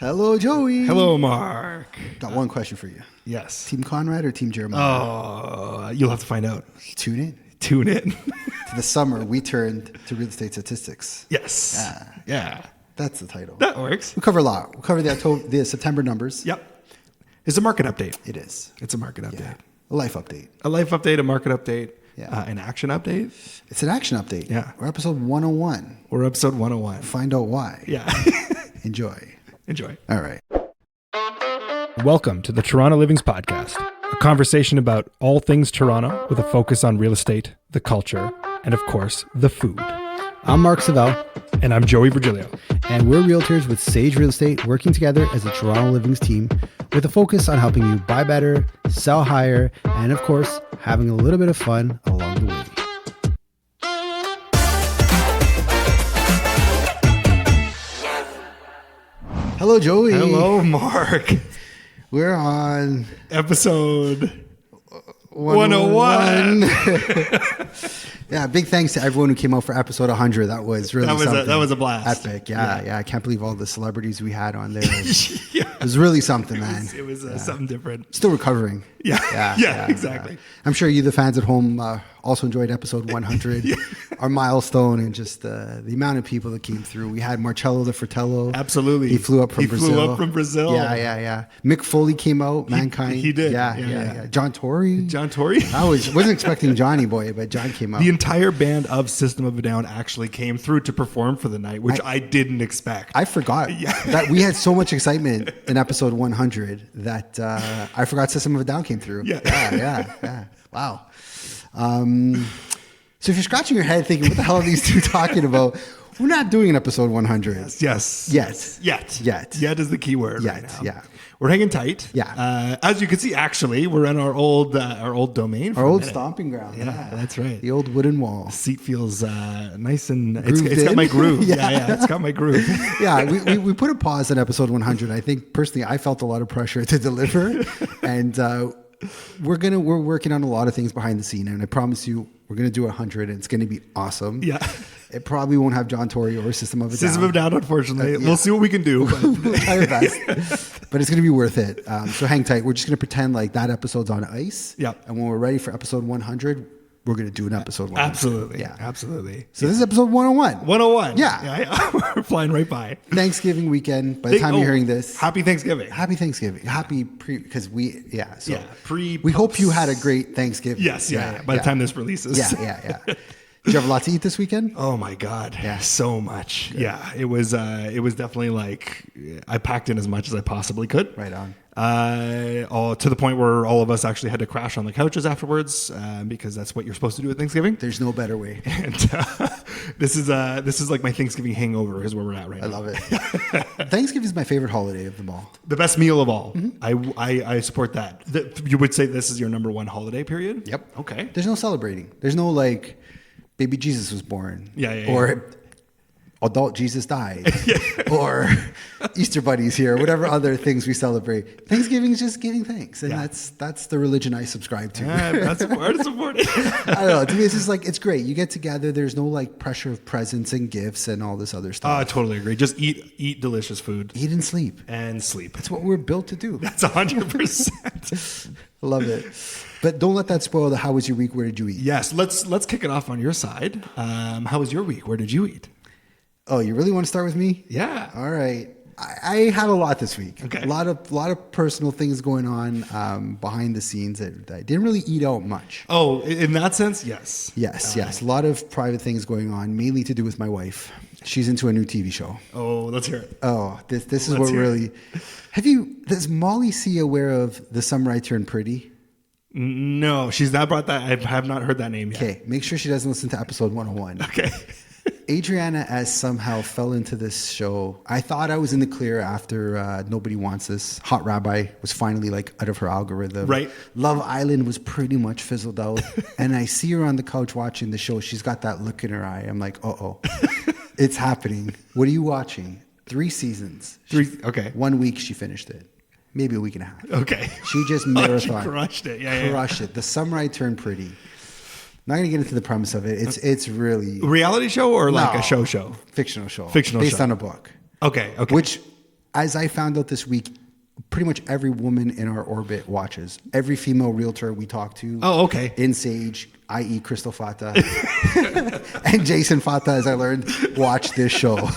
Hello, Joey. Hello, Mark. Got one question for you. Yes. Team Conrad or Team Jeremiah? You'll have to find out. Tune in. Tune in. To the summer, we turned to real estate statistics. Yes. Yeah. That's the title. That works. We cover a lot. We cover the September numbers. Yep. It's a market update. It is. It's a market update. Yeah. A life update. A life update, a market update, Yeah. an action update. It's an action update. Yeah. We're episode 101. We're episode 101. Find out why. Yeah. Enjoy. Enjoy. All right. Welcome to the Toronto Livings Podcast, a conversation about all things Toronto with a focus on real estate, the culture, and of course, the food. I'm Mark Savell, And I'm Joey Virgilio. and we're realtors with Sage Real Estate working together as a Toronto Livings team with a focus on helping you buy better, sell higher, and of course, having a little bit of fun along the way. Hello, Joey. Hello, Mark. We're on Episode 101. Yeah, big thanks to everyone who came out for episode 100. That was really something. That was a blast. Epic. Yeah. I can't believe all the celebrities we had on there. Yeah. It was really something, man. It was something different. Still recovering. Yeah, exactly. I'm sure you, the fans at home, also enjoyed episode 100, our milestone, and just the amount of people that came through. We had Marcello the Fratello. Absolutely. He flew up from Brazil. Yeah. Mick Foley came out, Mankind. He did. Yeah. John Tory. I wasn't expecting Johnny Boy, but John came out. The entire band of System of a Down actually came through to perform for the night, which I didn't expect. I forgot that we had so much excitement in episode 100 that I forgot System of a Down came through. Yeah. Wow. So if you're scratching your head thinking, what the hell are these two talking about? We're not doing an episode 100. Yes. Yet is the key word right now. Yeah. We're hanging tight. Yeah. As you can see, actually, we're in our old domain. Our old stomping ground. Yeah, that's right. The old wooden wall. Seat feels nice and it's got my groove. Yeah, it's got my groove. Yeah, we put a pause on episode 100. I think personally, I felt a lot of pressure to deliver, and we're working on a lot of things behind the scene, and I promise you, we're gonna do 100, and it's gonna be awesome. Yeah. It probably won't have John Tory or System of a Down. System of a Down, unfortunately. We'll see what we can do. But. We'll try our best. But it's going to be worth it. So hang tight. We're just going to pretend like that episode's on ice. Yeah. And when we're ready for episode 100, we're going to do an episode 100. Absolutely. Yeah. Absolutely. So this is episode 101. 101. Yeah. We're flying right by. Thanksgiving weekend. By the time you're hearing this. Happy Thanksgiving. Happy Thanksgiving. Because we We hope you had a great Thanksgiving. Yes. By the time this releases. Yeah. Did you have a lot to eat this weekend? Oh my God. Yeah. So much. Yeah. It was definitely like I packed in as much as I possibly could. Right on. To the point where all of us actually had to crash on the couches afterwards, because that's what you're supposed to do at Thanksgiving. There's no better way. And this is like my Thanksgiving hangover is where we're at right now. I love it. Thanksgiving is my favorite holiday of them all. The best meal of all. Mm-hmm. I support that. You would say this is your number one holiday period? Yep. Okay. There's no celebrating. There's no like baby Jesus was born. Or adult Jesus died. Or Easter bunny's here. Whatever other things we celebrate. Thanksgiving is just giving thanks. And that's the religion I subscribe to. That's part of support. I don't know. To me, it's just like, it's great. You get together. There's no like pressure of presents and gifts and all this other stuff. I totally agree. Just eat delicious food. Eat and sleep. That's what we're built to do. That's 100%. I love it. But don't let that spoil the how was your week, where did you eat? Yes, let's kick it off on your side. How was your week? Where did you eat? Oh, you really want to start with me? Yeah. All right. I had a lot this week. Okay. A lot of personal things going on behind the scenes that I didn't really eat out much. Oh, in that sense, yes. Yes. A lot of private things going on, mainly to do with my wife. She's into a new TV show. Oh, let's hear it. Oh, this is what really... Does Molly C aware of The Summer I Turned Pretty? No, she's not brought that. I have not heard that name yet. Okay, make sure she doesn't listen to episode 101. Okay. Adriana S. somehow fell into this show. I thought I was in the clear after Nobody Wants This. Hot Rabbi was finally like out of her algorithm. Right. Love Island was pretty much fizzled out. And I see her on the couch watching the show. She's got that look in her eye. I'm like, uh-oh, it's happening. What are you watching? 3 seasons. Okay. 1 week she finished it. Maybe a week and a half. Okay. She just marathon. She crushed it. Crushed it. The Summer I Turned Pretty. Not going to get into the premise of it. It's really... Reality show or like a show? Fictional show. Fictional based show. on a book. Okay. Which as I found out this week, pretty much every woman in our orbit watches. Every female realtor we talk to. Oh, okay. In Sage, i.e. Crystal Fata. And Jason Fata, as I learned, watch this show.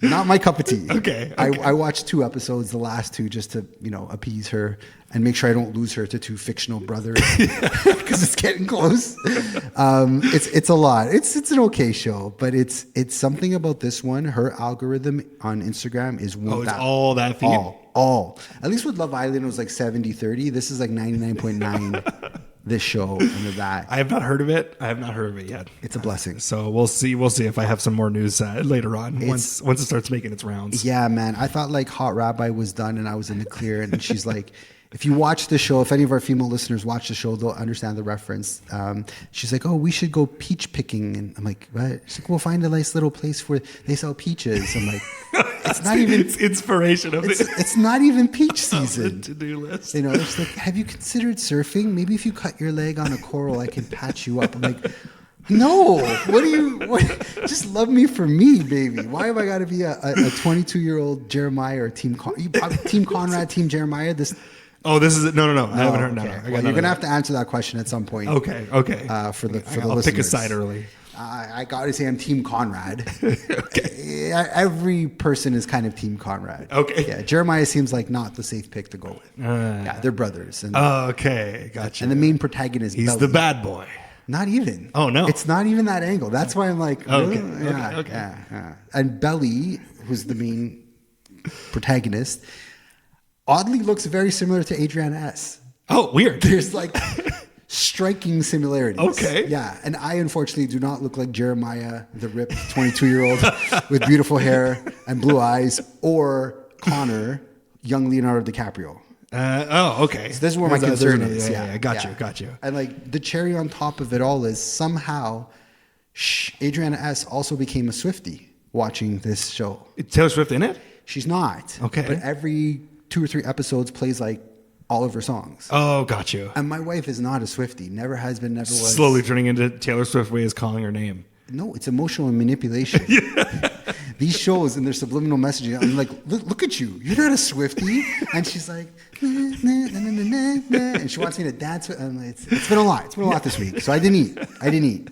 Not my cup of tea. Okay. I watched 2 episodes, the last 2, just to, appease her and make sure I don't lose her to 2 fictional brothers because it's getting close. It's a lot. It's an okay show, but it's something about this one. Her algorithm on Instagram is all that feed? All. At least with Love Island, it was like 70-30. This is like 99.9. This show and that. I have not heard of it. Yet. It's a blessing. So we'll see if I have some more news later on once it starts making its rounds. Yeah, man. I thought like Hot Rabbi was done and I was in the clear. And she's like, if you watch the show, if any of our female listeners watch the show, they'll understand the reference. She's like, oh, we should go peach picking. And I'm like, what? She's like, we'll find a nice little place where they sell peaches. I'm like, it's not even. It's inspiration of it. It's not even peach season. To-do list. It's like, have you considered surfing? Maybe if you cut your leg on a coral, I can patch you up. I'm like, no. Just love me for me, baby. Why have I got to be a 22-year-old Jeremiah or Team Conrad, Team Jeremiah? This is it. No. I haven't heard. Okay. Well, you're gonna have to answer that question at some point. Okay. For the I'll listeners. pick a side early. I gotta say I'm Team Conrad. Okay. Every person is kind of Team Conrad. Okay. Yeah. Jeremiah seems like not the safe pick to go with. Yeah, they're brothers. Okay, gotcha. And the main protagonist, he's Belly. the bad boy. Not even. Oh no, it's not even that angle. That's why I'm like, okay. Yeah. And Belly, who's the main protagonist, oddly looks very similar to Adriana S. Oh, weird. There's like striking similarities. Okay. Yeah. And I unfortunately do not look like Jeremiah, the ripped 22-year-old with beautiful hair and blue eyes, or Connor, young Leonardo DiCaprio. Okay. So this is where my concern is. Yeah. Got you. And like the cherry on top of it all is somehow Adriana S. also became a Swiftie watching this show. Is Taylor Swift in it? She's not. Okay. But every 2 or 3 episodes plays like all of her songs. Oh, got you. And my wife is not a Swiftie. Never has been, never was. Slowly turning into Taylor Swift way is calling her name. No, it's emotional manipulation. These shows and their subliminal messaging, I'm like, look at you. You're not a Swiftie. And she's like, nah, nah, nah, nah, nah, and she wants me to dance with. I'm like, it's been a lot. It's been a lot this week. So I didn't eat.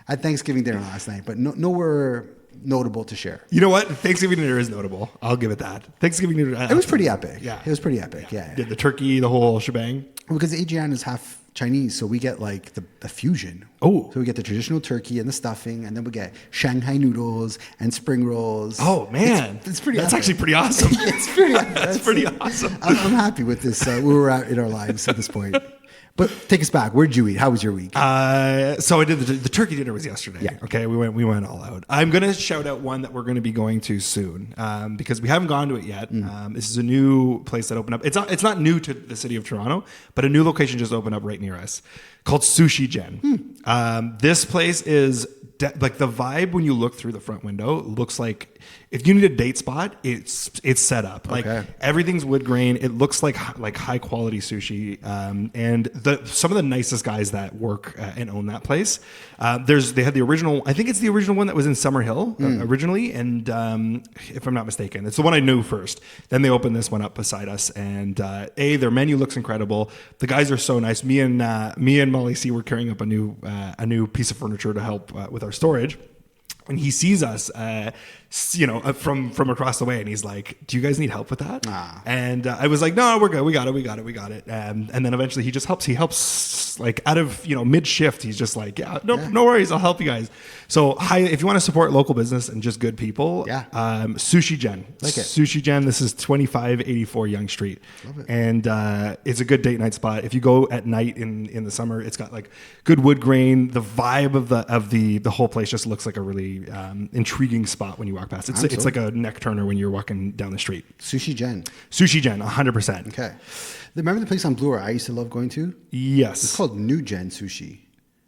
I had Thanksgiving dinner last night, but nowhere notable to share. You know what? Thanksgiving dinner is notable. I'll give it that. Thanksgiving dinner. It was pretty epic. Yeah. It was pretty epic. Yeah. Did the turkey, the whole shebang? Because Adriana is half Chinese, so we get like the fusion. Oh. So we get the traditional turkey and the stuffing, and then we get Shanghai noodles and spring rolls. Oh, man. It's pretty That's epic. actually pretty awesome. It's pretty epic. That's pretty awesome. I'm happy with this. Where we're at in our lives at this point. But take us back. Where'd you eat? How was your week? So I did the turkey dinner was yesterday. Yeah. Okay, we went all out. I'm gonna shout out one that we're gonna be going to soon because we haven't gone to it yet. This is a new place that opened up. It's not new to the city of Toronto, but a new location just opened up right near us called Sushi Gen. This place is like the vibe when you look through the front window looks like if you need a date spot, it's set up. Like everything's wood grain. It looks like high quality sushi. And some of the nicest guys that work and own that place. They had the original. I think it's the original one that was in Summerhill originally. And if I'm not mistaken, it's the one I knew first. Then they opened this one up beside us, and their menu looks incredible. The guys are so nice. Me and Molly C were carrying up a new piece of furniture to help with our storage. And he sees us, from across the way, and he's like, "Do you guys need help with that?" And I was like, "No, we're good. We got it." And then eventually he just helps. He helps like out of mid shift. He's just like, "No worries. I'll help you guys." So if you want to support local business and just good people, Sushi Gen, Sushi Gen. This is 2584 Yonge Street, and it's a good date night spot. If you go at night in the summer, it's got like good wood grain. The vibe of the whole place just looks like a really intriguing spot when you walk past. It's like a neck turner when you're walking down the street. Sushi Gen, 100%. Okay. Remember the place on Bloor I used to love going to? Yes. It's called New Gen Sushi.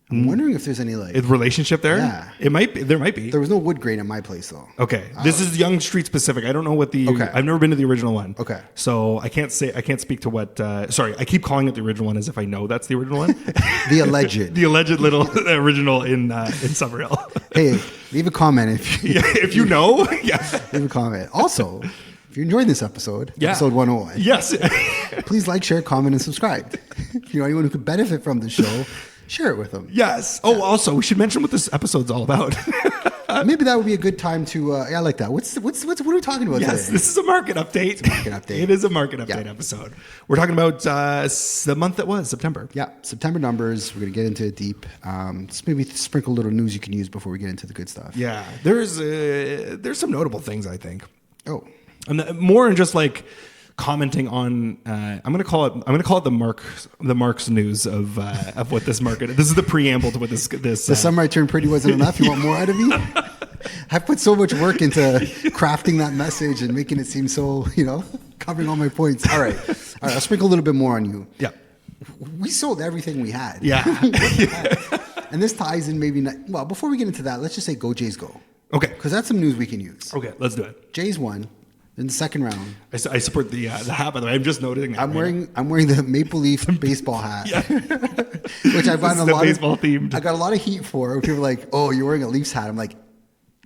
I'm wondering if there's any relationship there. Yeah. It might be. There might be. There was no wood grain at my place though. Okay. This is Yonge Street specific. I don't know what I've never been to the original one. Okay. So I can't speak to what, I keep calling it the original one as if I know that's the original one. The alleged. The alleged little original in Summerhill. Hey, leave a comment if you know. Yeah. Leave a comment. Also, if you're enjoying this episode, episode 101. Yes. Please like, share, comment, and subscribe. If you know anyone who could benefit from the show, share it with them. Yes. Oh, also, we should mention what this episode's all about. Maybe that would be a good time to. I like that. What are we talking about today? This is a market update. It's a market update. It is a market update episode. We're talking about the month that was September. Yeah, September numbers. We're going to get into it deep. Just maybe sprinkle a little news you can use before we get into the good stuff. Yeah, there's some notable things, I think. Oh, and more than just like commenting on. I'm gonna call it the Mark's news of what this market. This is the preamble to what this. The summer I turned pretty wasn't enough. You want more out of me? I've put so much work into crafting that message and making it seem so, covering all my points. All right. I'll sprinkle a little bit more on you. Yeah. We sold everything we had. Yeah. And this ties in maybe not. Well, before we get into that, let's just say go Jays go. Okay. Because that's some news we can use. Okay, let's do it. Jays won in the second round. I support the hat, by the way. I'm just noticing that. I'm wearing the Maple Leaf baseball hat, which I've gotten baseball themed. I got a lot of heat for. People are like, "Oh, you're wearing a Leafs hat." I'm like,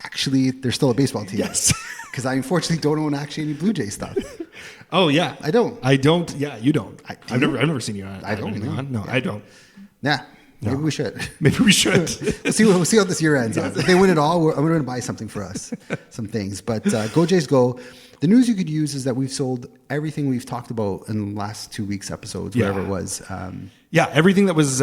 actually, there's still a baseball team. Yes, because I unfortunately don't own actually any Blue Jay stuff. Oh yeah, I don't. Yeah, you don't. I've never seen you on. I don't. No, I don't. Yeah. Maybe we should. Maybe we should. We'll see how this year ends. If they win it all, I'm going to buy something for us, some things. But go Jays go. The news you could use is that we've sold everything we've talked about in the last 2 weeks episodes, whatever it was. Everything that was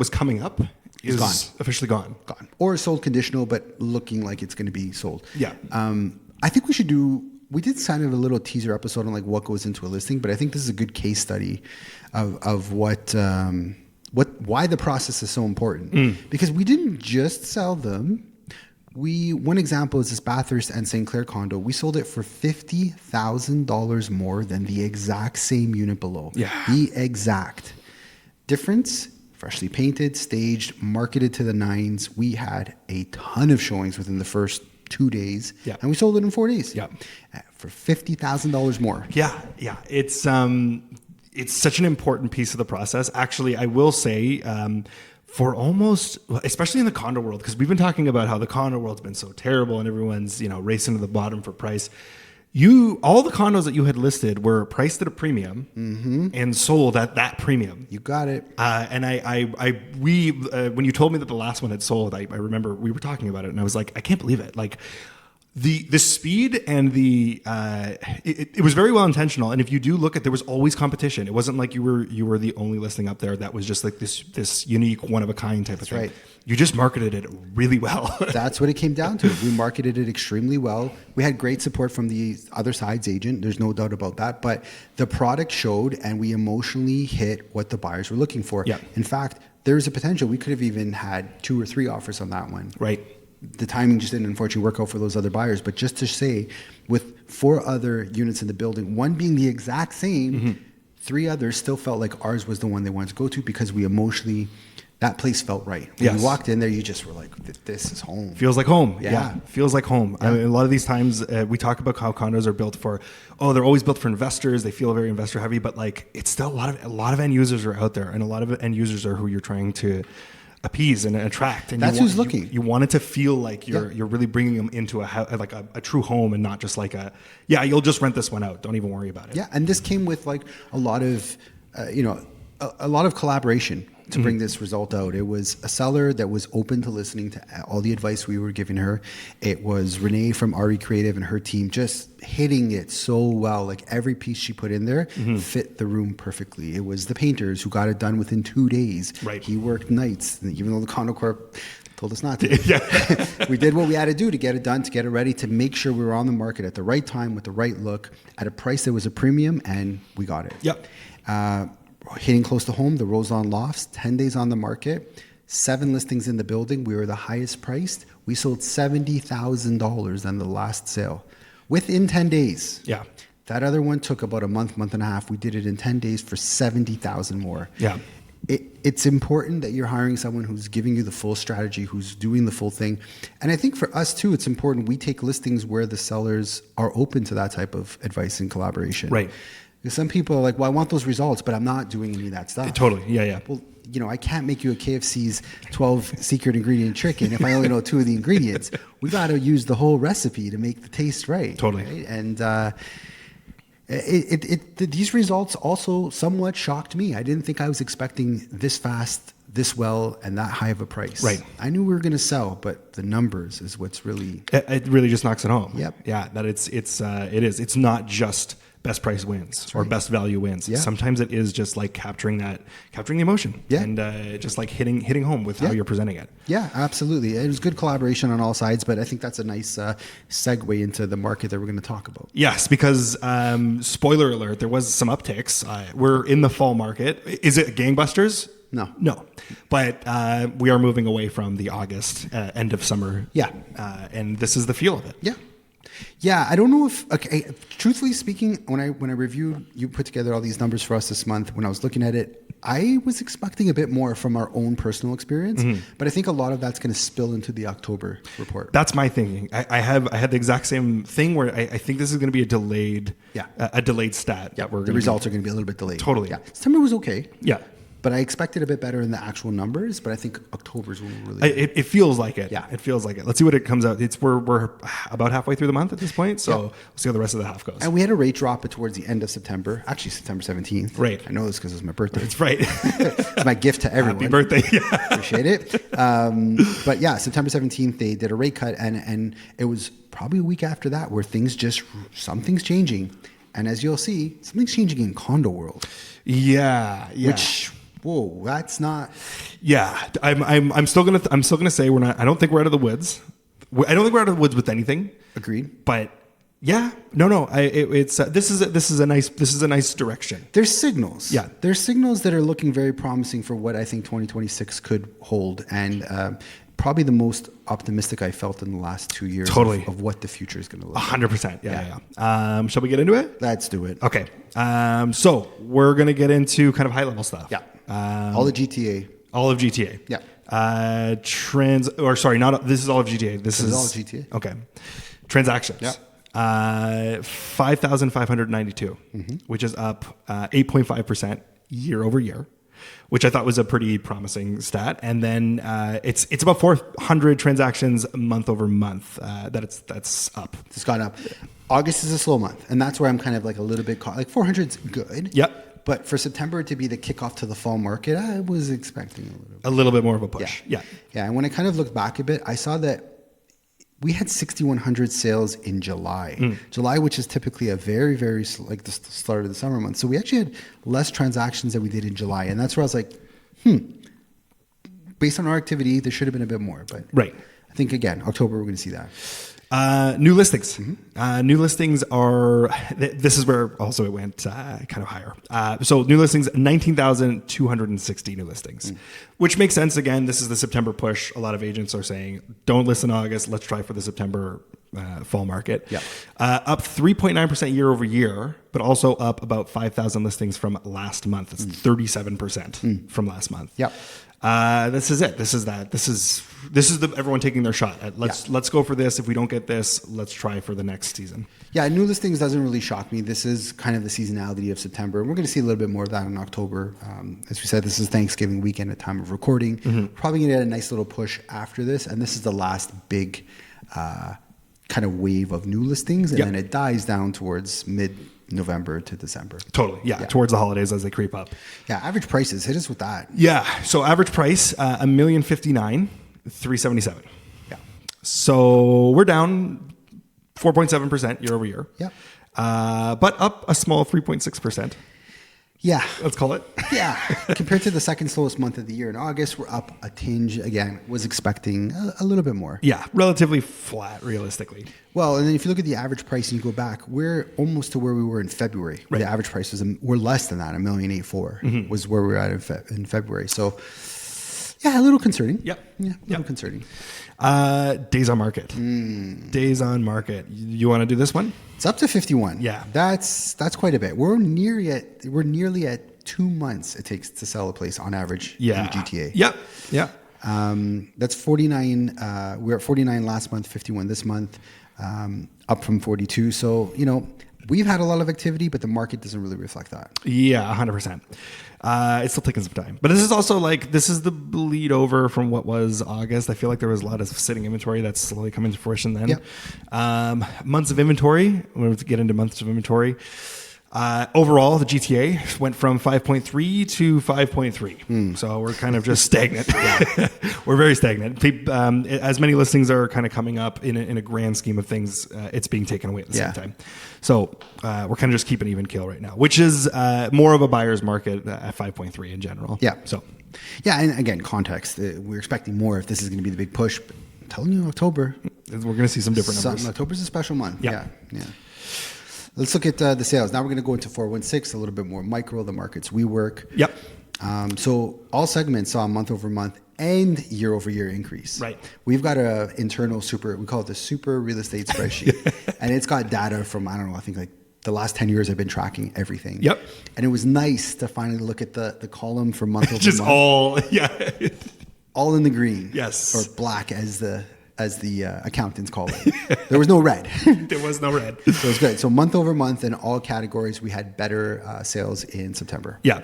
coming up is gone. Officially gone. Gone. Or sold conditional, but looking like it's going to be sold. Yeah. I think we did kind of a little teaser episode on like what goes into a listing, but I think this is a good case study of why the process is so important. Because we didn't just sell them. One example is this Bathurst and St. Clair condo. We sold it for $50,000 more than the exact same unit below. Yeah. The exact difference. Freshly painted, staged, marketed to the nines. We had a ton of showings within the first 2 days, and we sold it in 4 days. Yeah, for $50,000 more. Yeah. It's such an important piece of the process. Actually, I will say. For especially in the condo world, because we've been talking about how the condo world's been so terrible and everyone's, racing to the bottom for price. All the condos that you had listed were priced at a premium and sold at that premium. You got it. And when you told me that the last one had sold, I remember we were talking about it and I was like, I can't believe it. Like, the speed and it was very well intentional. And if you do look at, there was always competition. It wasn't like you were the only listing up there that was just like this unique one of a kind type of thing. Right. You just marketed it really well. That's what it came down to. We marketed it extremely well. We had great support from the other side's agent. There's no doubt about that. But the product showed, and we emotionally hit what the buyers were looking for. Yeah. In fact, there's a potential we could have even had 2 or 3 offers on that one. Right. The timing just didn't unfortunately work out for those other buyers. But just to say, with 4 other units in the building, one being the exact same, 3 others still felt like ours was the one they wanted to go to because we emotionally, that place felt right. When you walked in there, you just were like, this is home. Feels like home. Yeah. Feels like home. Yeah. I mean, a lot of these times we talk about how condos are built for, they're always built for investors. They feel very investor heavy, but like it's still a lot of end users are out there, and a lot of end users are who you're trying to appease and attract, and that's who's looking. You want it to feel like you're really bringing them into a true home, and not just like you'll just rent this one out. Don't even worry about it. Yeah, and this came with like a lot of a lot of collaboration to bring this result out. It was a seller that was open to listening to all the advice we were giving her. It was Renee from RE Creative and her team just hitting it so well. Like every piece she put in there fit the room perfectly. It was the painters who got it done within 2 days. Right. He worked nights, even though the Condo Corp told us not to. Yeah. We did what we had to do to get it done, to get it ready, to make sure we were on the market at the right time with the right look at a price that was a premium, and we got it. Yep. Hitting close to home, the Roseland Lofts, 10 days on the market, 7 listings in the building. We were the highest priced. We sold $70,000 on the last sale within 10 days. Yeah. That other one took about a month and a half. We did it in 10 days for $70,000 more. Yeah. It's important that you're hiring someone who's giving you the full strategy, who's doing the full thing. And I think for us too, it's important we take listings where the sellers are open to that type of advice and collaboration. Right. Because some people are like, well, I want those results, but I'm not doing any of that stuff. Totally. Yeah. Well, I can't make you a KFC's 12 secret ingredient chicken if I only know 2 of the ingredients. We got to use the whole recipe to make the taste right. Totally. Right? And These results also somewhat shocked me. I didn't think I was expecting this fast, this well, and that high of a price. Right. I knew we were going to sell, but the numbers is what's really... It really just knocks it home. Yep. Yeah, that it is. It's not just best price wins or best value wins. Yeah. Sometimes it is just like capturing the emotion and just like hitting home with how you're presenting it. Yeah, absolutely. It was good collaboration on all sides, but I think that's a nice segue into the market that we're going to talk about. Yes, because spoiler alert, there was some upticks. We're in the fall market. Is it gangbusters? No. But we are moving away from the August end of summer. Yeah. And this is the feel of it. Yeah. Yeah, I don't know if, okay, truthfully speaking, when I reviewed, you put together all these numbers for us this month, when I was looking at it, I was expecting a bit more from our own personal experience, but I think a lot of that's going to spill into the October report. That's my thinking. I had the exact same thing where I think this is going to be a delayed stat. Yeah, the results are going to be a little bit delayed. Totally. Yeah, September was okay. Yeah. But I expected a bit better in the actual numbers, but I think October's when we're really... It feels like it. Yeah. It feels like it. Let's see what it comes out. We're about halfway through the month at this point, so we'll see how the rest of the half goes. And we had a rate drop towards the end of September, actually September 17th. Right. I know this because it was my birthday. It's right. It's my gift to everyone. Happy birthday. Yeah. Appreciate it. But yeah, September 17th, they did a rate cut, and it was probably a week after that where something's changing. And as you'll see, something's changing in condo world. Yeah. Which... Whoa, that's not. Yeah, I'm still gonna say we're not. I don't think we're out of the woods. I don't think we're out of the woods with anything. Agreed. But yeah, no. This is a nice direction. There's signals. Yeah, there's signals that are looking very promising for what I think 2026 could hold, and probably the most optimistic I felt in the last 2 years. Totally. Of what the future is going to look like. 100%. Yeah. Shall we get into it? Let's do it. Okay. So we're gonna get into kind of high level stuff. Yeah. All of GTA. All of GTA. Yeah. This is all of GTA. This is all of GTA. Okay. Transactions. Yeah. 5,592, which is up 8.5% year over year, which I thought was a pretty promising stat. And then it's about 400 transactions month over month that's up. It's gone up. August is a slow month, and that's where I'm kind of like a little bit caught. Like 400's good. Yep. But for September to be the kickoff to the fall market, I was expecting a little bit more of a push. Yeah. And when I kind of looked back a bit, I saw that we had 6,100 sales in July. July, which is typically a very, very like the start of the summer month. So we actually had less transactions than we did in July, and that's where I was like, based on our activity, there should have been a bit more. But right. I think again, October we're going to see that. New listings. New listings are, this is where also it went kind of higher. So new listings, 19,260 new listings, which makes sense. Again, this is the September push. A lot of agents are saying, don't list in August. Let's try for the September fall market. Yeah. Up 3.9% year over year, but also up about 5,000 listings from last month. It's 37% from last month. Yep. This is it. This is that. This is everyone taking their shot at let's go for this. If we don't get this, let's try for the next season. Yeah, new listings doesn't really shock me. This is kind of the seasonality of September. We're going to see a little bit more of that in October. As we said, this is Thanksgiving weekend at time of recording. Probably going to get a nice little push after this, and this is the last big kind of wave of new listings, and then it dies down towards mid-November to December. Totally, yeah, towards the holidays as they creep up. Yeah, average prices, hit us with that. Yeah, so average price, $1,059,377. Yeah. So we're down 4.7% year over year. Yeah. But up a small 3.6%. Yeah. Let's call it. Yeah. Compared to the second slowest month of the year in August, we're up a tinge. Again, was expecting a little bit more. Yeah. Relatively flat, realistically. Well, and then if you look at the average price and you go back, we're almost to where we were in February. Right. The average price we're less than that. $1,084,000 was where we were at in February. So, yeah, a little concerning. Yep. Yeah, a little concerning. Days on market. Days on market. You want to do this one? It's up to 51. Yeah. That's quite a bit. We're nearly at 2 months it takes to sell a place on average in the GTA. Yep. Yeah. That's 49. We're at 49 last month, 51 this month, up from 42. So, we've had a lot of activity, but the market doesn't really reflect that. Yeah, 100%. It's still taking some time. But this is also this is the bleed over from what was August. I feel like there was a lot of sitting inventory that's slowly coming to fruition then. Yep. Months of inventory. We're going to get into months of inventory. Overall, the GTA went from 5.3 to 5.3. So we're kind of just stagnant. We're very stagnant. As many listings are kind of coming up in a grand scheme of things, it's being taken away at the same time. So we're kind of just keeping even keel right now, which is more of a buyer's market at 5.3 in general. Yeah. So. Yeah, and again, context. We're expecting more if this is going to be the big push. But I'm telling you, October. We're going to see some different numbers. October's a special month. Yeah. Let's look at the sales. Now we're going to go into 416, a little bit more micro, the markets we work. Yep. So all segments saw a month over month and year over year increase. Right. We've got a internal we call it the super real estate spreadsheet. And it's got data from, I don't know, I think like the last 10 years I've been tracking everything. Yep. And it was nice to finally look at the column for month over month. Just all, all in the green. Yes. Or black as the accountants call it. There was no red. There was no red. So it was good. So month over month in all categories, we had better sales in September. Yeah.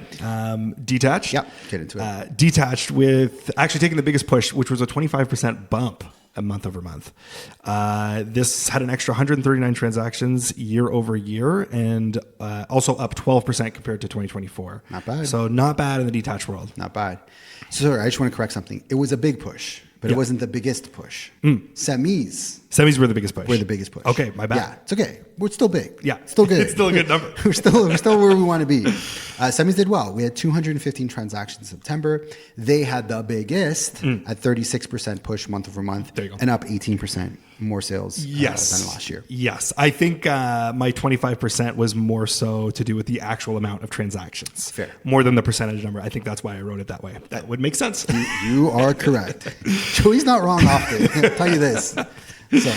Detached. Yep. Get into it. Detached with actually taking the biggest push, which was a 25% bump a month over month. This had an extra 139 transactions year over year and also up 12% compared to 2024. Not bad. So not bad in the detached world. Not bad. So sorry, I just want to correct something. It was a big push. But it wasn't the biggest push. Semis were the biggest push. We're the biggest push. Okay, my bad. Yeah, it's okay. We're still big. Yeah. Still good. It's still a good number. we're still where we want to be. Semis did well. We had 215 transactions in September. They had the biggest at 36% push month over month. There you go. And up 18% more sales than last year. Yes. I think my 25% was more so to do with the actual amount of transactions. Fair. More than the percentage number. I think that's why I wrote it that way. That would make sense. You are correct. Joey's not wrong often. I'll tell you this. So.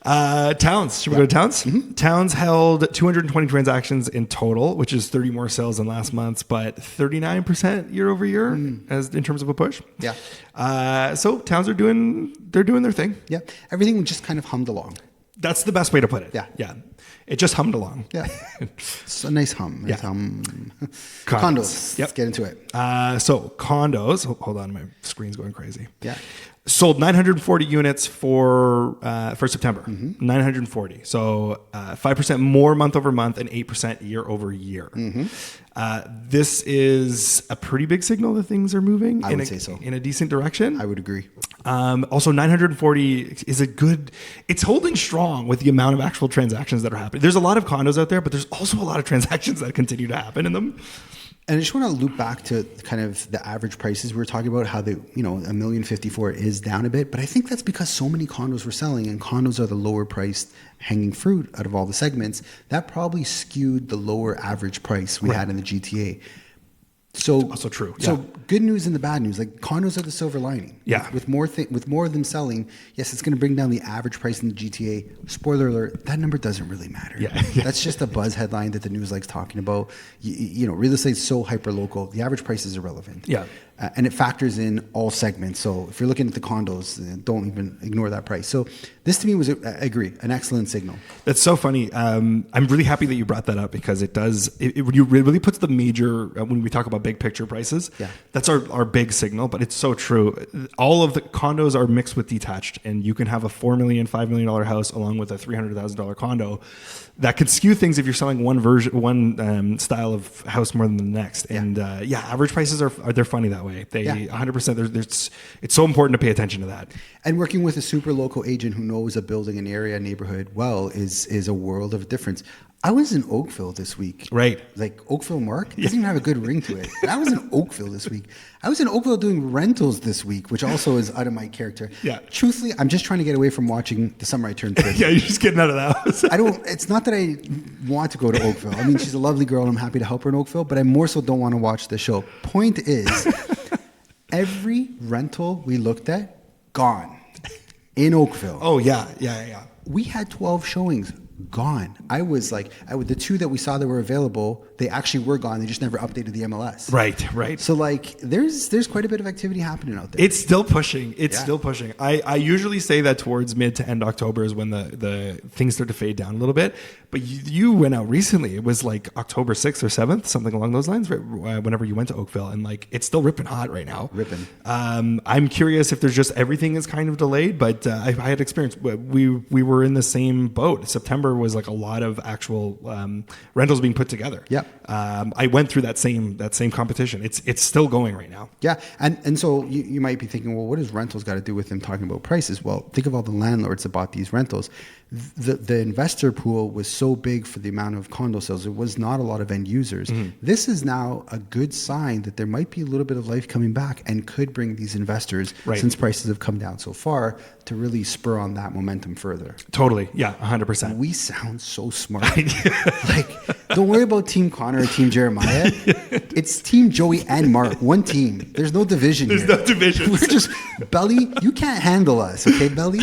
Towns. Should we go to Towns? Mm-hmm. Towns held 220 transactions in total, which is 30 more sales than last month's, but 39% year over year as in terms of a push. Yeah. So Towns are doing their thing. Yeah. Everything just kind of hummed along. That's the best way to put it. Yeah. Yeah. It just hummed along. Yeah. It's a nice hum. Nice hum. Condos. Yep. Let's get into it. So condos. Hold on. My screen's going crazy. Yeah. Sold 940 units for September. 940. So 5% more month over month and 8% year over year. This is a pretty big signal that things are moving in a decent direction. I would agree. Also, 940 is it's holding strong with the amount of actual transactions that are happening. There's a lot of condos out there, but there's also a lot of transactions that continue to happen in them. And I just want to loop back to kind of the average prices. We were talking about how $1,054,000 is down a bit, but I think that's because so many condos were selling, and condos are the lower priced hanging fruit out of all the segments. That probably skewed the lower average price we had in the GTA. So also true. So good news and the bad news. Like condos are the silver lining. Yeah. With more of them selling, yes, it's going to bring down the average price in the GTA. Spoiler alert: that number doesn't really matter. Yeah. That's just a buzz headline that the news likes talking about. Real estate's so hyper local. The average price is irrelevant. Yeah. And it factors in all segments. So if you're looking at the condos, don't even ignore that price. So this to me was, I agree, an excellent signal. That's so funny. I'm really happy that you brought that up because it really puts the major, when we talk about big picture prices, that's our big signal, but it's so true. All of the condos are mixed with detached, and you can have a $4 million, $5 million house along with a $300,000 condo. That could skew things if you're selling one style of house more than the next. And average prices they're funny that way. 100%. It's so important to pay attention to that. And working with a super local agent who knows a building, an area, a neighborhood well is a world of difference. I was in Oakville this week. Right. Like Oakville Mark doesn't even have a good ring to it. But I was in Oakville this week. I was in Oakville doing rentals this week, which also is out of my character. Yeah. Truthfully, I'm just trying to get away from watching The Summer I Turned Pretty. Yeah, you're just getting out of the house. It's not that I want to go to Oakville. I mean, she's a lovely girl and I'm happy to help her in Oakville, but I more so don't want to watch the show. Point is, every rental we looked at, gone. In Oakville. Oh, yeah. We had 12 showings. Gone. The two that we saw that were available, they actually were gone. They just never updated the MLS. Right. So there's quite a bit of activity happening out there. It's still pushing. Still pushing. I usually say that towards mid to end October is when the things start to fade down a little bit. But you went out recently. It was like October 6th or 7th, something along those lines, right, whenever you went to Oakville. And it's still ripping hot right now. Ripping. I'm curious if there's just everything is kind of delayed. But I had experience. We were in the same boat. September September was like a lot of actual rentals being put together. Yeah. I went through that same competition. It's still going right now. Yeah. And so you might be thinking, well, what does rentals got to do with them talking about prices? Well, think of all the landlords that bought these rentals. The investor pool was so big for the amount of condo sales. There was not a lot of end users. This is now a good sign that there might be a little bit of life coming back and could bring these investors, since prices have come down so far, to really spur on that momentum further. Totally. Yeah, 100%. We sound so smart. Like, don't worry about Team Connor or Team Jeremiah. It's Team Joey and Mark. One team. There's no division here. There's no division. We're just, Belly, you can't handle us, okay, Belly?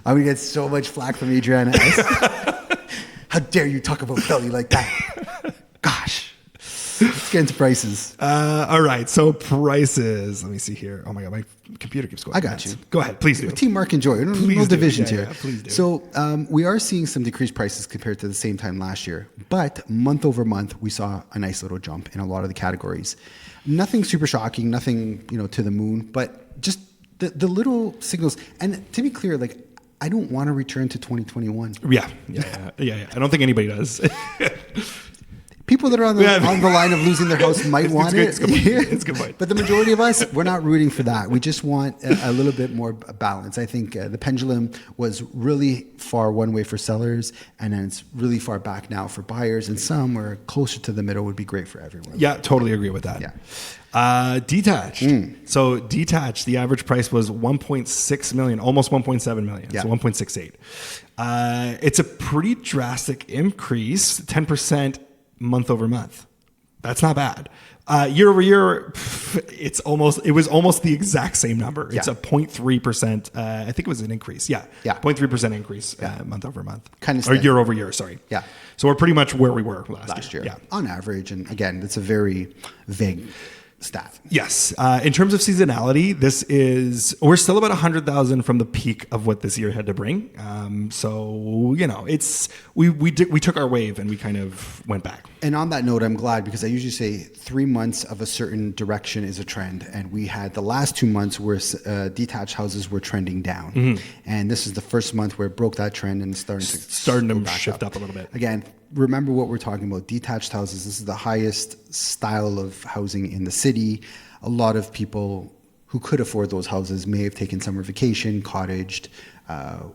I'm going to get so much flack from Adriana S. How dare you talk about Belly like that? Gosh. Let's get into prices. All right. So prices. Let me see here. Oh my God. My computer keeps going. I got you. Go ahead. Please do. Team Mark and Joy. No divisions here. Yeah, please do. So we are seeing some decreased prices compared to the same time last year. But month over month, we saw a nice little jump in a lot of the categories. Nothing super shocking. Nothing, to the moon. But just the little signals. And to be clear, like, I don't want to return to 2021. Yeah. I don't think anybody does. People that are on the line of losing their house might want it. It's a good point. But the majority of us, we're not rooting for that. We just want a little bit more balance. I think the pendulum was really far one way for sellers, and then it's really far back now for buyers. And somewhere closer to the middle would be great for everyone. Yeah, totally agree with that. Yeah. Detached. So detached, the average price was 1.6 million, almost 1.7 million. Yeah. So 1.68. It's a pretty drastic increase, 10% month over month. That's not bad. Year over year, it was almost the exact same number. It's a 0.3%. I think it was an increase. Yeah. 0.3% increase month over month. Or year over year, sorry. Yeah. So we're pretty much where we were last year. Yeah. On average. And again, it's a very vague stat. Yes. In terms of seasonality, we're still about 100,000 from the peak of what this year had to bring. So, we took our wave and we kind of went back. And on that note, I'm glad, because I usually say 3 months of a certain direction is a trend. And we had the last 2 months where detached houses were trending down. And this is the first month where it broke that trend and starting to shift up a little bit. Again, remember what we're talking about. Detached houses, this is the highest style of housing in the city. A lot of people who could afford those houses may have taken summer vacation, cottaged,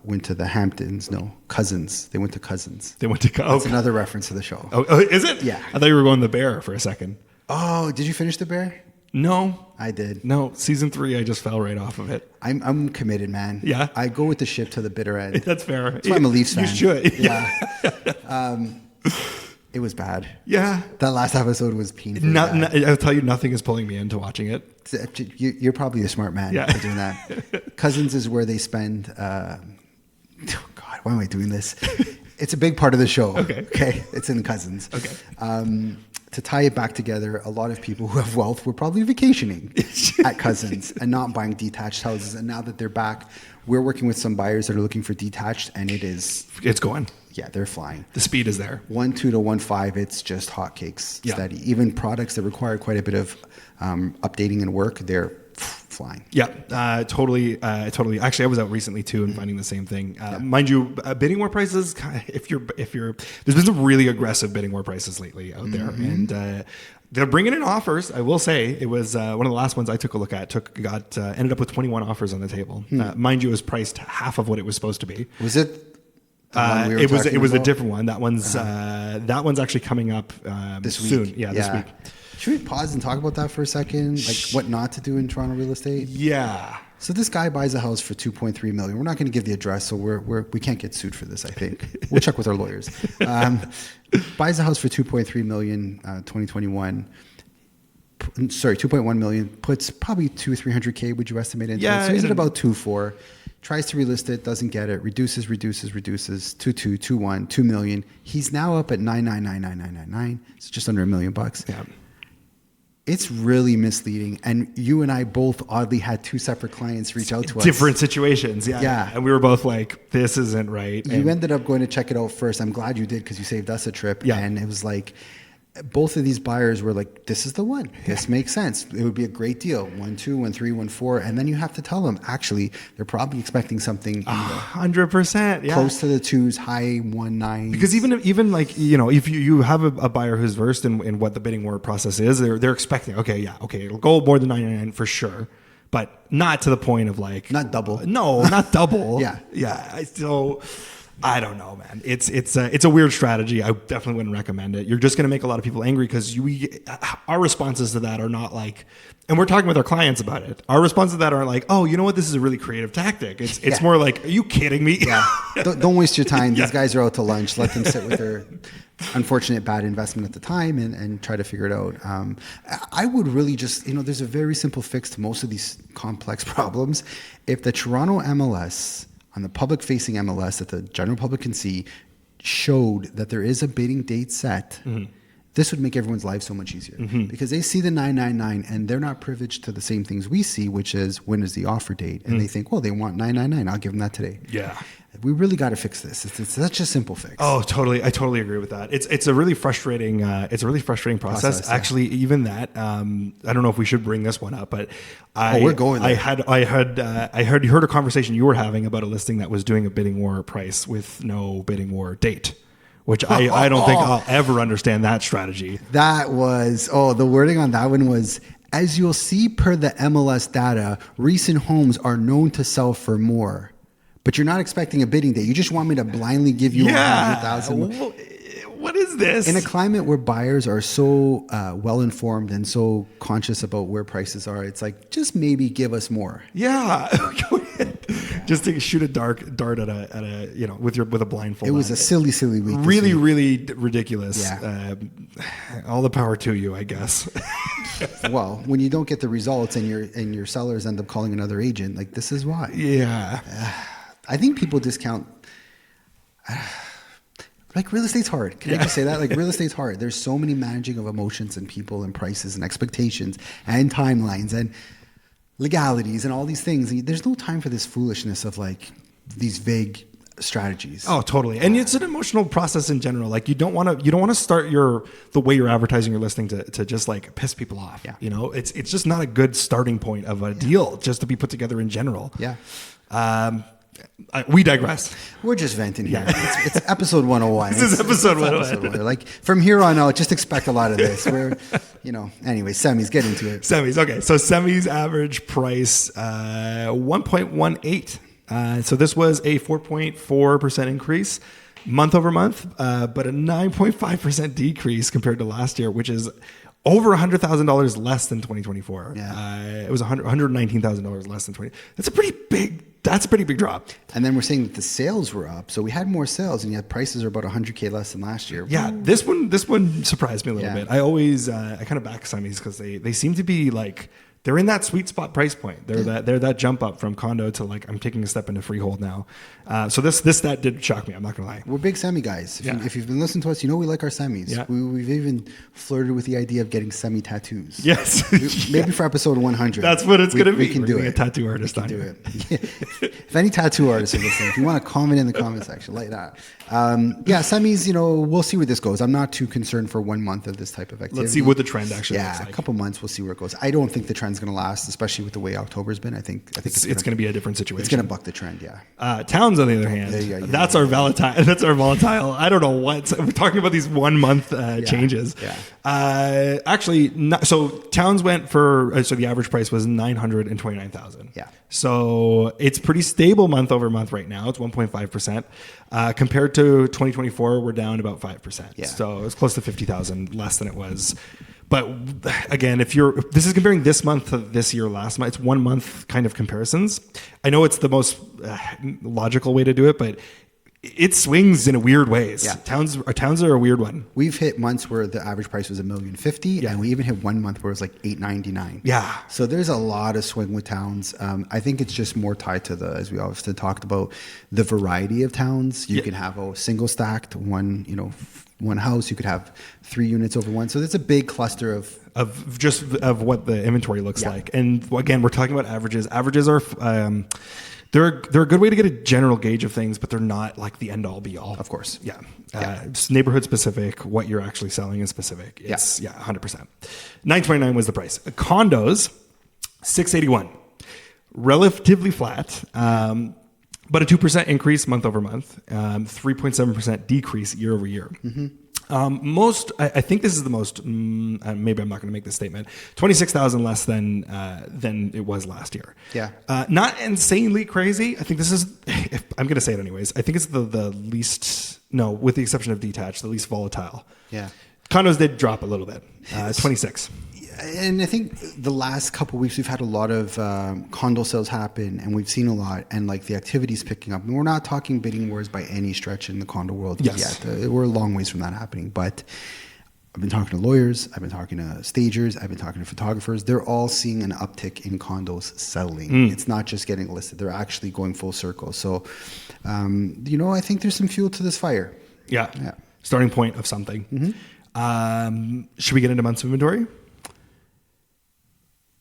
went to the Hamptons. No, Cousins. They went to Cousins. That's another reference to the show. Oh, is it? Yeah. I thought you were going the Bear for a second. Oh, did you finish the Bear? No. I did. No, season 3, I just fell right off of it. I'm committed, man. Yeah? I go with the ship to the bitter end. That's fair. That's why I'm a Leafs fan. You should. Yeah. It was bad. Yeah. That last episode was painful. I'll tell you, nothing is pulling me into watching it. You're probably a smart man for doing that. Cousins is where they spend... oh, God, why am I doing this? It's a big part of the show. Okay. It's in Cousins. Okay. To tie it back together, a lot of people who have wealth were probably vacationing at Cousins and not buying detached houses. And now that they're back, we're working with some buyers that are looking for detached, and it's going. Yeah, they're flying. The speed is there. 1.2 to 1.5, it's just hotcakes steady. Even products that require quite a bit of updating and work, they're flying. Yeah, totally. Actually, I was out recently too and finding the same thing. Mind you, bidding war prices. If you're, there's been some really aggressive bidding war prices lately out there, and they're bringing in offers. I will say it was one of the last ones I took a look at. Ended up with 21 offers on the table. Mind you, it was priced half of what it was supposed to be. Was it? It was a different one. That one's actually coming up this soon. Week. Yeah, this week. Should we pause and talk about that for a second? Like what not to do in Toronto real estate? Yeah. So this guy buys a house for $2.3 million. We're not going to give the address, so we can't get sued for this. I think we'll check with our lawyers. Buys a house for $2.3 million, 2021. Sorry, $2.1 million. Puts probably $200,000-300,000. Would you estimate into it? So he's at about 2.4. Tries to relist it, doesn't get it. Reduces. 2.2, 2.1, $2 million. He's now up at 9999999. It's just under $1 million. Yeah. It's really misleading. And you and I both oddly had 2 separate clients reach out to us. Different situations. Yeah. Yeah. And we were both like, this isn't right. You ended up going to check it out first. I'm glad you did because you saved us a trip. Yeah. And it was like, both of these buyers were like, this is the one. This makes sense. It would be a great deal. 1, 2, 1, 3, 1, 4. And then you have to tell them, actually, they're probably expecting something 100%. Yeah. Close to the 2s, high 1, 9. Because even like, if you have a buyer who's versed in what the bidding war process is, they're expecting, okay, it'll go more than 999 for sure. But not to the point of like... Not double. No, not double. Yeah. So... I don't know, man. It's a weird strategy. I definitely wouldn't recommend it. You're just going to make a lot of people angry because our responses to that are not like, and we're talking with our clients about it. Our responses to that aren't like, oh, you know what? This is a really creative tactic. It's more like, are you kidding me? Yeah. Don't waste your time. These guys are out to lunch. Let them sit with their unfortunate bad investment at the time and try to figure it out. I would really just, there's a very simple fix to most of these complex problems. If the Toronto MLS, on the public-facing MLS that the general public can see, showed that there is a bidding date set, this would make everyone's life so much easier. Because they see the 999 and they're not privileged to the same things we see, which is when is the offer date? And they think, well, they want 999. I'll give them that today. Yeah. We really got to fix this. It's such a simple fix. Oh, totally. I totally agree with that. It's a really frustrating. It's a really frustrating process. Actually, even that. I don't know if we should bring this one up, but we're going there. I heard a conversation you were having about a listing that was doing a bidding war price with no bidding war date, which I don't think I'll ever understand that strategy. That was the wording on that one was, as you'll see per the MLS data, recent homes are known to sell for more. But you're not expecting a bidding date. You just want me to blindly give you 100,000. What is this? In a climate where buyers are so well-informed and so conscious about where prices are, it's like, just maybe give us more. Yeah. Go ahead. Just to shoot a dart at a with a blindfold. It was a silly week. Really, really ridiculous. Yeah. All the power to you, I guess. Well, when you don't get the results and your sellers end up calling another agent, like, this is why. Yeah. I think people discount, like, real estate's hard. Can I just say that? Like, real estate's hard. There's so many managing of emotions and people and prices and expectations and timelines and legalities and all these things. And there's no time for this foolishness of like these vague strategies. Oh, totally. And it's an emotional process in general. Like, you don't want to start the way you're advertising your listing to just like piss people off. Yeah. It's just not a good starting point of a deal just to be put together in general. Yeah. We digress. We're just venting here. Yeah. It's episode 101. This is episode 101. Like, from here on out, just expect a lot of this. Anyway, semis, get into it. Semis. Okay. So semis average price, 1.18. So this was a 4.4% increase month over month, but a 9.5% decrease compared to last year, which is over $100,000 less than 2024. Yeah. It was $119,000 less than 20. That's a pretty big drop. And then we're saying that the sales were up. So we had more sales and yet prices are about $100K less than last year. Yeah. This one surprised me a little bit. I always, I kind of back semis because they seem to be like, they're in that sweet spot price point. They're that jump up from condo to like, I'm taking a step into freehold now. So that did shock me. I'm not gonna lie. We're big semi guys. If you've been listening to us, we like our semis. Yeah. We've even flirted with the idea of getting semi tattoos. Yes. Maybe for episode 100. That's what it's gonna be. We can do it. A tattoo artist on do it. If any tattoo artists are listening, if you want to comment in the comment section, like that. Semis. We'll see where this goes. I'm not too concerned for 1 month of this type of activity. Let's see what the trend actually looks like. A couple months, we'll see where it goes. I don't think the trend's going to last, especially with the way October's been. I think it's going to be a different situation. It's going to buck the trend. Yeah. Towns, on the other hand, that's our volatile. That's our volatile. I don't know what we're talking about. These 1 month changes. Yeah. So towns went for. So the average price was $929,000. Yeah. So it's pretty stable month over month right now. It's 1.5%. Compared to 2024, we're down about 5%. Yeah. So it's close to 50,000 less than it was. But again, this is comparing this month to this year, last month, it's 1 month kind of comparisons. I know it's the most logical way to do it, but it swings in a weird ways. Yeah. Towns are a weird one. We've hit months where the average price was $1,050,000, and we even hit 1 month where it was like $899,000. Yeah. So there's a lot of swing with towns. I think it's just more tied to as we often talked about, the variety of towns. You can have a single stacked one house. You could have 3 units over one. So there's a big cluster of what the inventory looks like. And again, we're talking about averages. Averages are They're a good way to get a general gauge of things, but they're not like the end all be all. Of course. Yeah. It's neighborhood specific. What you're actually selling is specific. It's 100%. $929 was the price. Condos, $681. Relatively flat, but a 2% increase month over month, 3.7% decrease year over year. I think this is the most, maybe I'm not going to make this statement, 26,000 less than it was last year. Yeah. Not insanely crazy. I think this is, I'm going to say it anyways, I think it's the least, no, with the exception of detached, the least volatile. Yeah. Condos did drop a little bit, 26. And I think the last couple of weeks we've had a lot of condo sales happen, and we've seen a lot, and like the activity's picking up. And we're not talking bidding wars by any stretch in the condo world yet. We're a long ways from that happening. But I've been talking to lawyers, I've been talking to stagers, I've been talking to photographers. They're all seeing an uptick in condos selling. It's not just getting listed; they're actually going full circle. So, I think there's some fuel to this fire. Yeah. Starting point of something. Should we get into months of inventory?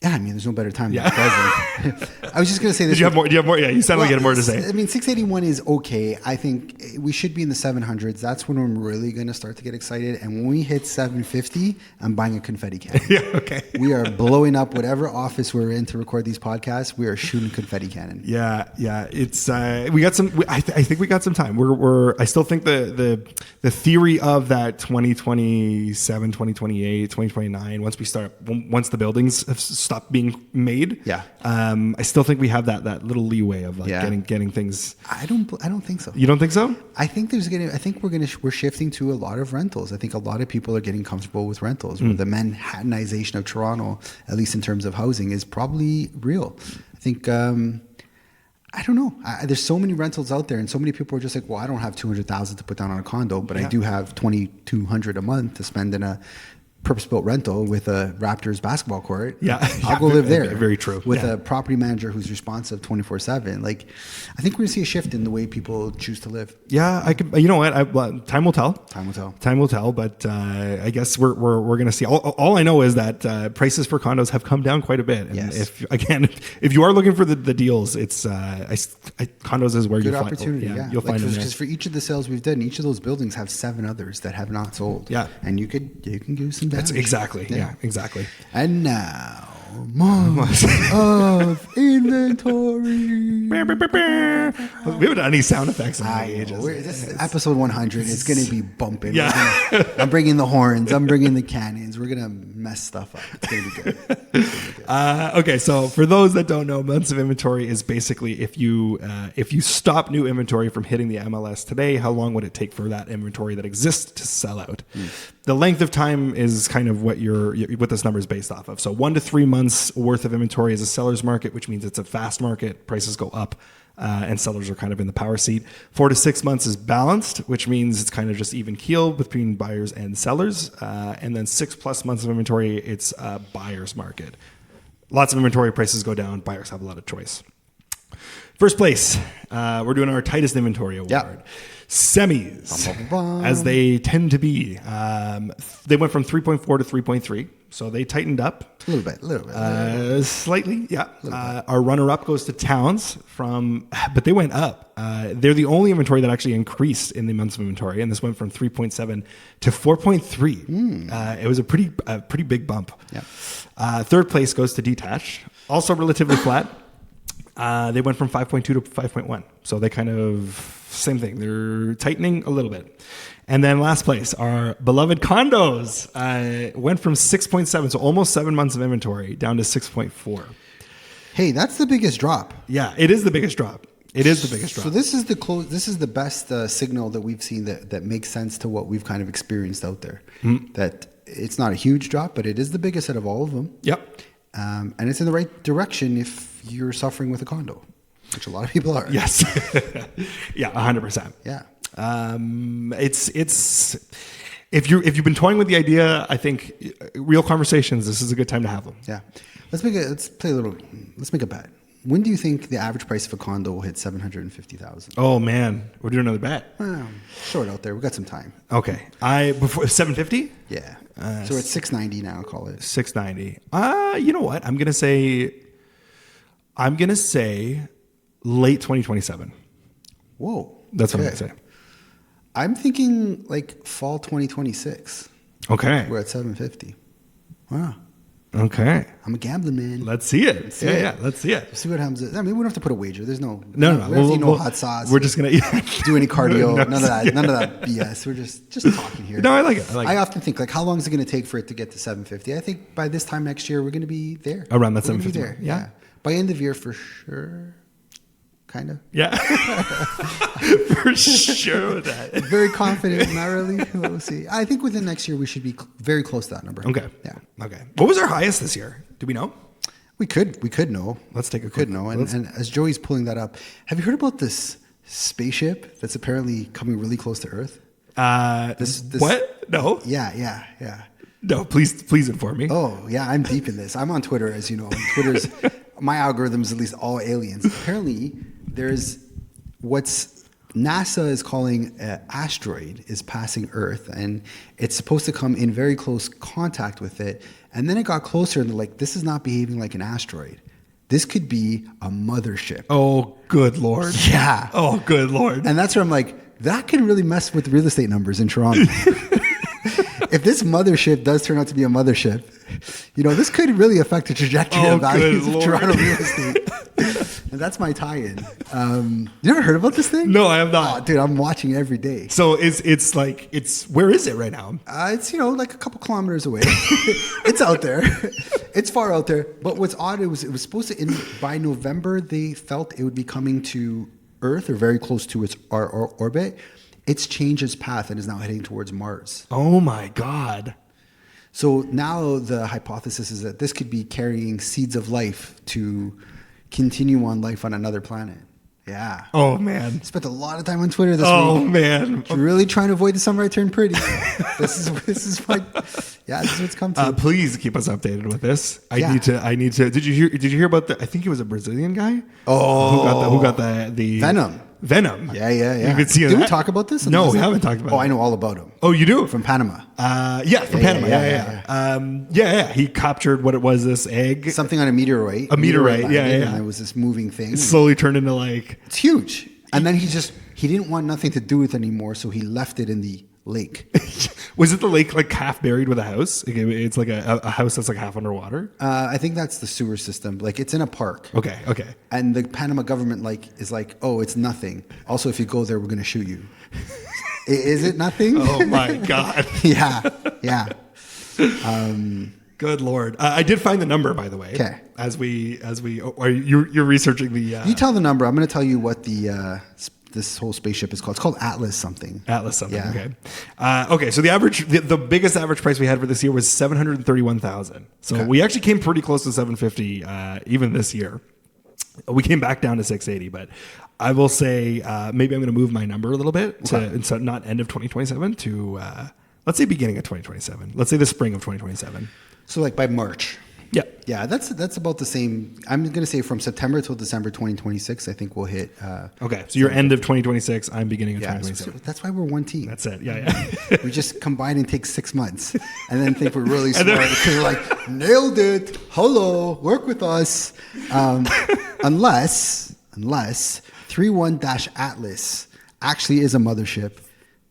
Yeah, I mean, there's no better time than the present. I was just going to say this. Do you have more? Yeah, you sound like you had more to say. I mean, 681 is okay. I think we should be in the 700s. That's when I'm really going to start to get excited. And when we hit 750, I'm buying a confetti cannon. Yeah, okay. We are blowing up whatever office we're in to record these podcasts. We are shooting confetti cannon. Yeah. It's we got some. I think we got some time. I still think the theory of that 2027, 2028, 2029. Once the buildings have stopped being made. Yeah. I still think we have that little leeway of like getting things. I don't think so. You don't think so? I think we're shifting to a lot of rentals. I think a lot of people are getting comfortable with rentals. The Manhattanization of Toronto, at least in terms of housing, is probably real. I think I don't know. There's so many rentals out there, and so many people are just like, well, I don't have $200,000 to put down on a condo, but I do have $2,200 a month to spend in a purpose-built rental with a Raptors basketball court. I'll go live there. Very true. With a property manager who's responsive 24/7. Like, I think we're gonna see a shift in the way people choose to live. Yeah, I could. You know what? Time will tell. Time will tell. But I guess we're gonna see. All I know is that prices for condos have come down quite a bit. And if you are looking for the deals, it's condos is where good you find opportunity. You'll find them because for each of the sales we've done, each of those buildings have 7 others that have not sold. Yeah, and you can do some. That's exactly. Yeah, exactly. And now, months of inventory. We haven't done any sound effects in ages. This is episode 100. It's going to be bumping. Yeah. I'm bringing the horns. I'm bringing the cannons. We're going to mess stuff up. It's going to be good. Okay, so for those that don't know, months of inventory is basically if you stop new inventory from hitting the MLS today, how long would it take for that inventory that exists to sell out? The length of time is kind of what this number is based off of. So 1 to 3 months worth of inventory is a seller's market, which means it's a fast market. Prices go up, and sellers are kind of in the power seat. 4 to 6 months is balanced, which means it's kind of just even keel between buyers and sellers. And then 6+ months of inventory, it's a buyer's market. Lots of inventory, prices go down. Buyers have a lot of choice. First place, we're doing our tightest inventory award. Yep. Semis, as they tend to be. They went from 3.4 to 3.3, so they tightened up. A little bit. Slightly, yeah. Our runner-up goes to Towns, but they went up. They're the only inventory that actually increased in the months of inventory, and this went from 3.7 to 4.3. It was a pretty big bump. Yeah. Third place goes to Detached, also relatively flat. They went from 5.2 to 5.1. So they kind of, same thing. They're tightening a little bit. And then last place, our beloved Condos went from 6.7, so almost 7 months of inventory, down to 6.4. Hey, that's the biggest drop. Yeah, it is the biggest drop. So this is the best signal that we've seen that makes sense to what we've kind of experienced out there. That it's not a huge drop, but it is the biggest out of all of them. Yep. And it's in the right direction if you're suffering with a condo, which a lot of people are. Yes. Yeah, 100%. Yeah. It's if you've been toying with the idea, I think real conversations, this is a good time to have them. Yeah. Let's make a bet. When do you think the average price of a condo will hit $750,000? Oh man, we're doing another bet. Well, short out there. We got some time. Okay. Before 750? Yeah. So we're at 690 now, I'll call it. 690. You know what? I'm gonna say late 2027. Whoa. That's what I'm going to say. I'm thinking like fall 2026. Okay. We're at 750. Wow. Okay. I'm a gambling man. Let's see it. Let's see it. See what happens. I mean, we don't have to put a wager. There's no. No. We don't have to eat no hot sauce. We're just gonna do any cardio. None of that. None of that BS. We're just talking here. No, I like it. I often think like, how long is it going to take for it to get to 750? I think by this time next year we're going to be there. Around that 750. Yeah. By end of year for sure. Kind of. Yeah. For sure with that. Very confident. Not really. We'll see. I think within next year we should be very close to that number. Okay. Yeah. Okay. What was our highest this year? Do we know? We could know. Let's take a quick know. And as Joey's pulling that up, have you heard about this spaceship that's apparently coming really close to Earth? This what? No. Yeah. No, please inform me. Oh, yeah, I'm deep in this. I'm on Twitter, as you know. Twitter's my algorithm's at least all aliens. Apparently, there's what's NASA is calling an asteroid is passing Earth, and it's supposed to come in very close contact with it. And then it got closer, and they're like, this is not behaving like an asteroid. This could be a mothership. Oh, good Lord. Yeah. Oh, good Lord. And that's where I'm like, that can really mess with real estate numbers in Toronto. If this mothership does turn out to be a mothership, this could really affect the trajectory of values of Toronto real estate. And that's my tie-in. You ever heard about this thing? No, I have not. Oh, dude, I'm watching it every day. So it's where is it right now? It's like a couple kilometers away. It's out there. It's far out there. But what's odd, it was supposed to by November they felt it would be coming to Earth or very close to our orbit. It's changed its path and is now heading towards Mars. Oh my God. So now the hypothesis is that this could be carrying seeds of life to continue on life on another planet. Yeah. Oh man. Spent a lot of time on Twitter this week. Oh man. Really trying to avoid the summer I turned pretty. This is what's come to. Please keep us updated with this. I need to. Did you hear about the? I think he was a Brazilian guy. Oh, who got the Venom. Yeah. You could see that. Did we talk about this? No, we haven't talked about it. Oh, I know all about him. Oh, you do? From Panama. From Panama. Yeah. He captured what it was, this egg. Something on a meteorite. Yeah. And it was this moving thing. It slowly turned into like... It's huge. And then he didn't want nothing to do with it anymore, so he left it in the lake. Was it the lake like half buried with a house? It's like a house that's like half underwater? I think that's the sewer system. Like it's in a park. Okay. And the Panama government is like, oh, it's nothing. Also, if you go there, we're going to shoot you. Is it nothing? Oh my God. Yeah. Good Lord. I did find the number, by the way. Okay. You're researching the... You tell the number. I'm going to tell you what this whole spaceship is called. It's called Atlas something. Yeah. Okay. So the biggest average price we had for this year was $731,000. So we actually came pretty close to 750 even this year. We came back down to 680, but I will say maybe I'm going to move my number a little bit to not end of 2027 to let's say beginning of 2027. Let's say the spring of 2027. So like by March. Yeah. Yeah, that's about the same. I'm going to say from September till December 2026, I think we'll hit. Okay, so you're end of 2026, I'm beginning of 2027. So that's why we're one team. That's it. Yeah. We just combine and take 6 months and then think we're really smart because we're like, nailed it. Hello, work with us. Unless 31-Atlas actually is a mothership.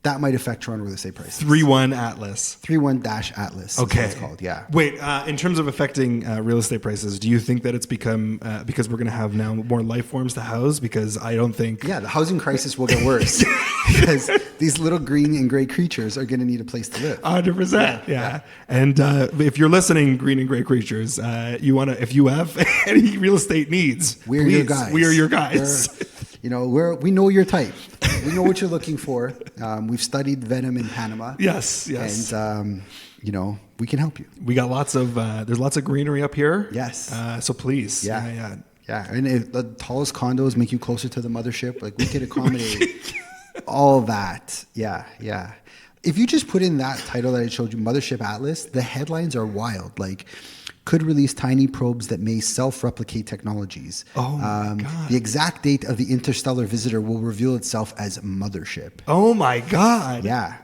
That might affect Toronto real estate prices. 31-Atlas. 31-Atlas. Okay. Is what it's called. Yeah. Wait, in terms of affecting real estate prices, do you think that it's become because we're going to have now more life forms to house? Because I don't think. Yeah, the housing crisis will get worse because these little green and gray creatures are going to need a place to live. 100%. Yeah. And if you're listening, green and gray creatures, if you have any real estate needs, we're your guys. We are your guys. We know your type. We know what you're looking for. We've studied Venom in Panama. Yes. And, we can help you. We got there's lots of greenery up here. Yes. So please. Yeah. And if the tallest condos make you closer to the mothership, like we could accommodate all that. Yeah. If you just put in that title that I showed you, Mothership Atlas, the headlines are wild. Like, could release tiny probes that may self-replicate technologies. Oh my God. The exact date of the interstellar visitor will reveal itself as Mothership. Oh my God. Yeah.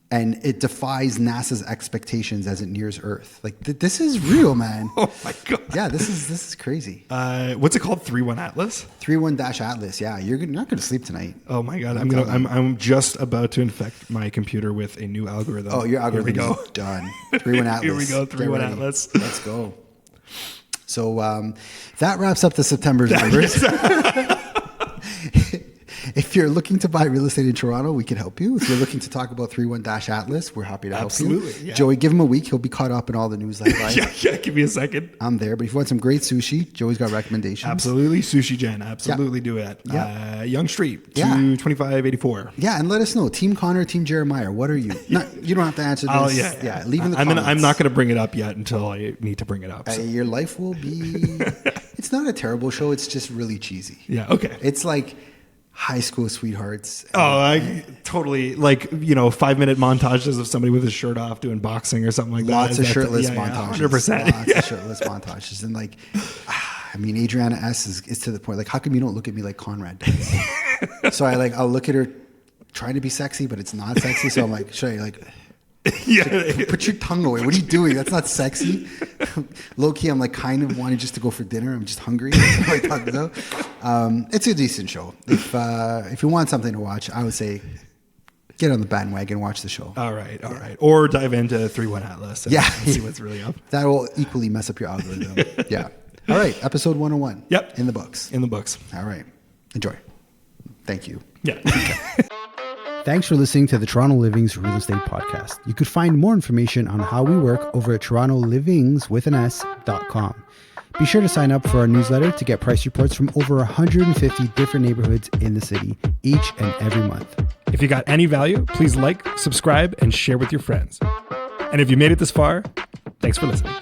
And it defies NASA's expectations as it nears Earth. Like this is real, man. Oh my God. Yeah, this is crazy. What's it called? 3-1 Atlas? 3-1-Atlas. Yeah, you're not going to sleep tonight. Oh my God. I'm just about to infect my computer with a new algorithm. Oh, your algorithm is done. 3-1 Atlas. Here we go. 3-1 Atlas. Let's go. So that wraps up the September's numbers. If you're looking to buy real estate in Toronto, we can help you. If you're looking to talk about 3-1-Atlas, we're happy to help you. Absolutely. Yeah. Joey, give him a week. He'll be caught up in all the news like that. Yeah, give me a second. I'm there. But if you want some great sushi, Joey's got recommendations. Absolutely. Sushi Gen. Absolutely do it. Yeah. Young Street, 22584. Yeah, and let us know. Team Connor, Team Jeremiah. What are you? You don't have to answer this. Yeah. Leave in the comments. I'm not going to bring it up yet until I need to bring it up. So. Your life will be... It's not a terrible show. It's just really cheesy. Yeah, okay. It's like... high school sweethearts. I totally 5-minute montages of somebody with his shirt off doing boxing or something like that. Lots of shirtless montages. 100%. Lots of shirtless montages. And Adriana S is to the point. Like, how come you don't look at me like Conrad does? So I'll look at her trying to be sexy, but it's not sexy. So I'm like, should I put your tongue away. What are you doing? That's not sexy. Low key, I'm kind of wanting just to go for dinner. I'm just hungry. It's a decent show. If you want something to watch, I would say get on the bandwagon, watch the show. All right. Or dive into 3-1 Atlas and see what's really up. That will equally mess up your algorithm. Yeah. All right. Episode 101. Yep. In the books. All right. Enjoy. Thank you. Yeah. Thanks for listening to the Toronto Livings Real Estate Podcast. You could find more information on how we work over at TorontoLivings.com. Be sure to sign up for our newsletter to get price reports from over 150 different neighborhoods in the city each and every month. If you got any value, please like, subscribe, and share with your friends. And if you made it this far, thanks for listening.